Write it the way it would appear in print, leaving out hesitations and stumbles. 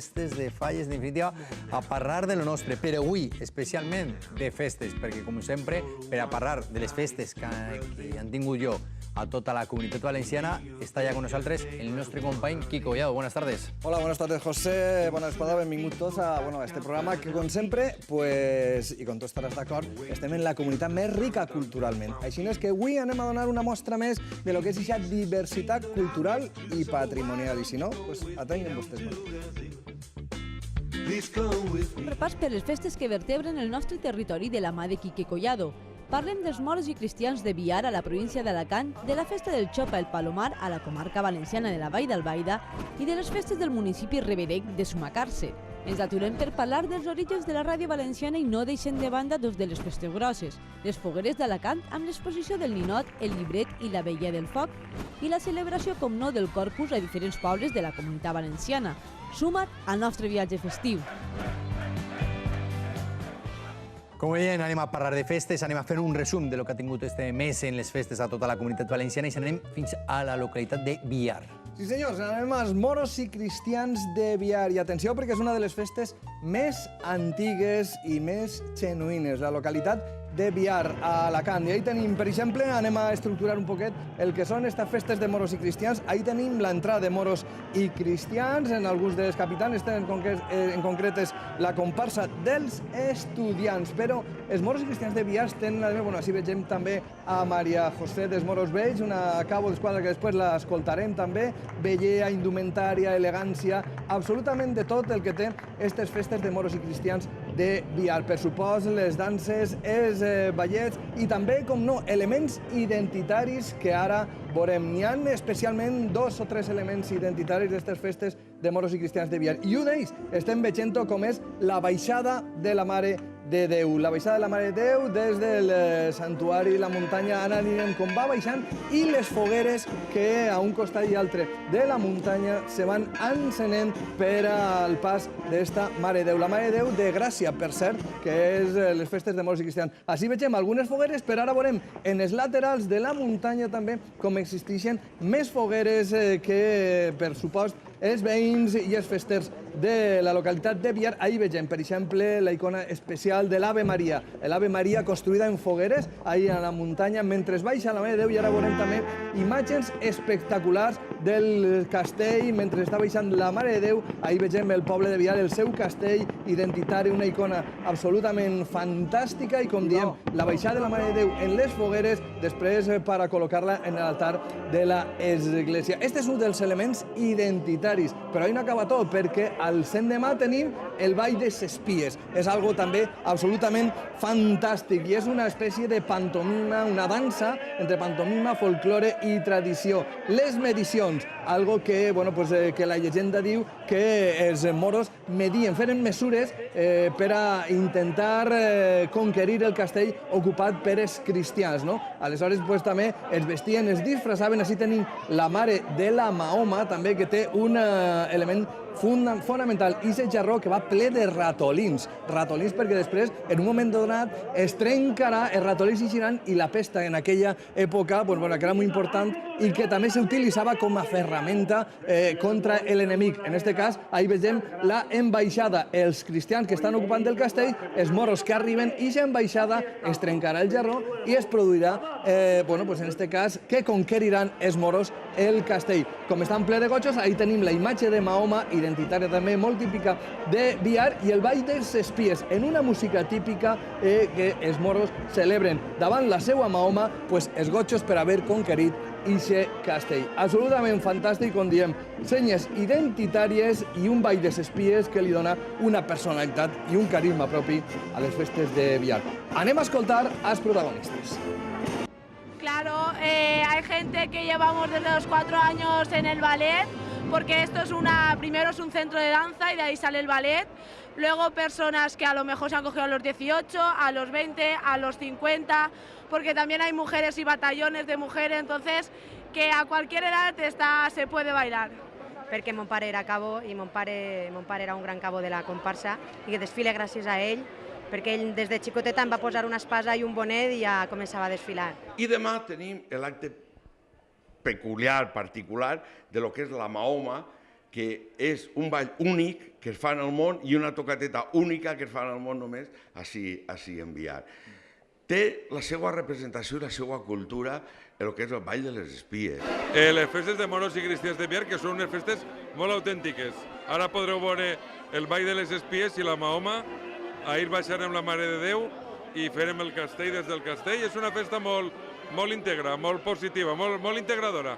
festes, de falles, en definitiva, a parlar de lo nostre. Però avui, especialment de festes, perquè, com sempre, per a parlar de les festes que han tingut jo a tota la comunitat valenciana, està ja con nosaltres el nostre company Quico Collado. Buenas tardes. Hola, buenas tardes, José. Bona vesprada, benvinguts tots a este programa que, com sempre, i com tu estaràs d'acord, estem en la comunitat més rica culturalment. Així és que avui anem a donar una mostra més de lo que és aquesta diversitat cultural i patrimonial. I si no, atenguin vostès més. Un repàs per les festes que vertebren el nostre territori de la mà de Quique Collado. Parlem dels moros i cristians de Biar, a la província d'Alacant, de la festa del Xopa el Palomar, a la comarca valenciana de la Vall d'Albaida, i de les festes del municipi reberec de Sumacàrcer. Ens aturem per parlar dels orígens de la ràdio valenciana i no deixem de banda dos de les festes grosses, les fogueres d'Alacant amb l'exposició del ninot, el llibret i la veilla del foc, i la celebració, com no, del Corpus a diferents pobles de la comunitat valenciana. Suma't al nostre viatge festiu. Com veiem, anem a parlar de festes, anem a fer un resum de lo que ha tingut este mes en les festes a tota la comunitat valenciana i anem fins a la localitat de Biar. Sí, senyors, anem als moros i cristians de Biar. I atenció, perquè és una de les festes més antigues i més genuïnes, la localitat de Biar, a Alacant. I ahí tenim, per exemple, anem a estructurar un poquet el que són aquestes festes de moros i cristians. Ahí tenim l'entrada de moros i cristians, en alguns dels capitans, en concret és la comparsa dels estudiants. Però els moros i cristians de Biar tenen, així vegem també a Maria José dels Moros Vells, una cabo d'esquadra que després l'escoltarem també, bellea, indumentària, elegància, absolutament de tot el que té aquestes festes de moros i cristians de Biar. Per supost, les danses, els ballets i també, com no, elements identitaris que ara veurem. N'hi ha especialment 2 o 3 elements identitaris d'aquestes festes de moros i cristians de Biar. I un d'ells estem veient com és la baixada de la Mare de Déu. La baixada de la Mare de Déu des del santuari, la muntanya, anirem com va baixant, i les fogueres que a un costat i altre de la muntanya se van encenent per al pas d'esta Mare de Déu. La Mare de Déu de Gràcia, per cert, que és les festes de moros i cristians. Així vegem algunes fogueres, però ara veurem en els laterals de la muntanya també com existeixen més fogueres que, per supost, els veïns i els festers de la localitat de Biar. Ahí vegem, per exemple, la icona especial de l'Ave Maria. L'Ave Maria construïda en fogueres, ahí a la muntanya, mentre es baixa la Mare de Déu, i ara veurem també imatges espectaculars del castell, mentre està baixant la Mare de Déu. Ahí vegem el poble de Biar, el seu castell identitari, una icona absolutament fantàstica, i com diem, la baixada de la Mare de Déu en les fogueres, després per a col·locar-la en l'altar de l'església. Este és un dels elements identitaris, però ahí no acaba tot, perquè al l'endemà tenim el ball de ses Pies. És algo també absolutament fantàstic i és una espècie de pantomima, una dansa entre pantomima, folklore i tradició. Les medicions, algo que, que la llegenda diu que els moros medien, feren mesures per a intentar conquerir el castell ocupat per els cristians. Aleshores, també es vestien, es disfressaven. Així tenim la Mare de la Mahoma, també, que té un element fonamental, i aquest jarró que va ple de ratolins. Ratolins perquè després, en un moment donat, es trencarà, els ratolins eixiran, i la pesta en aquella època, que era molt important i que també s'utilitzava com a ferramenta contra l'enemic. En aquest cas, ahí vegem la embaixada, els cristians que estan ocupant el castell, els moros que arriben, i aquesta embaixada es trencarà el jarró i es produirà, en aquest cas, que conqueriran els moros el castell. Com estan ple de gotxos, ahí tenim la imatge de Mahoma, identitària també, molt típica de Biar, i el ball dels espies, en una música típica que els moros celebren davant la seva Mahoma, els gotxos per haver conquerit ixe castell. Absolutament fantàstic, com diem, senyes identitàries i un ball dels espies que li dona una personalitat i un carisma propi a les festes de Biar. Anem a escoltar als protagonistes. Claro, hay gente que llevamos desde los 4 años en el ballet, porque esto es primero es un centro de danza y de ahí sale el ballet. Luego personas que a lo mejor se han cogido a los 18, a los 20, a los 50, porque también hay mujeres y batallones de mujeres, entonces que a cualquier edad se puede bailar. Perquè mon pare era cabo i mon pare era un gran cabo de la comparsa i que desfila gràcies a ell, perquè ell des de xicoteta em va posar una espasa i un bonet i ja començava a desfilar. I demà tenim l'acte peculiar, particular, de lo que és la Mahoma, que és un ball únic que es fa en el món i una tocateta única que es fa en el món només així en Biar. Té la seva representació i la seva cultura en el que és el ball de les espies. Les festes de moros i cristians de Biar, que són unes festes molt autèntiques. Ara podreu veure el ball de les espies i la Mahoma. Ahir baixarem la Mare de Déu i farem el castell des del castell. És una festa molt íntegra, molt positiva, molt integradora.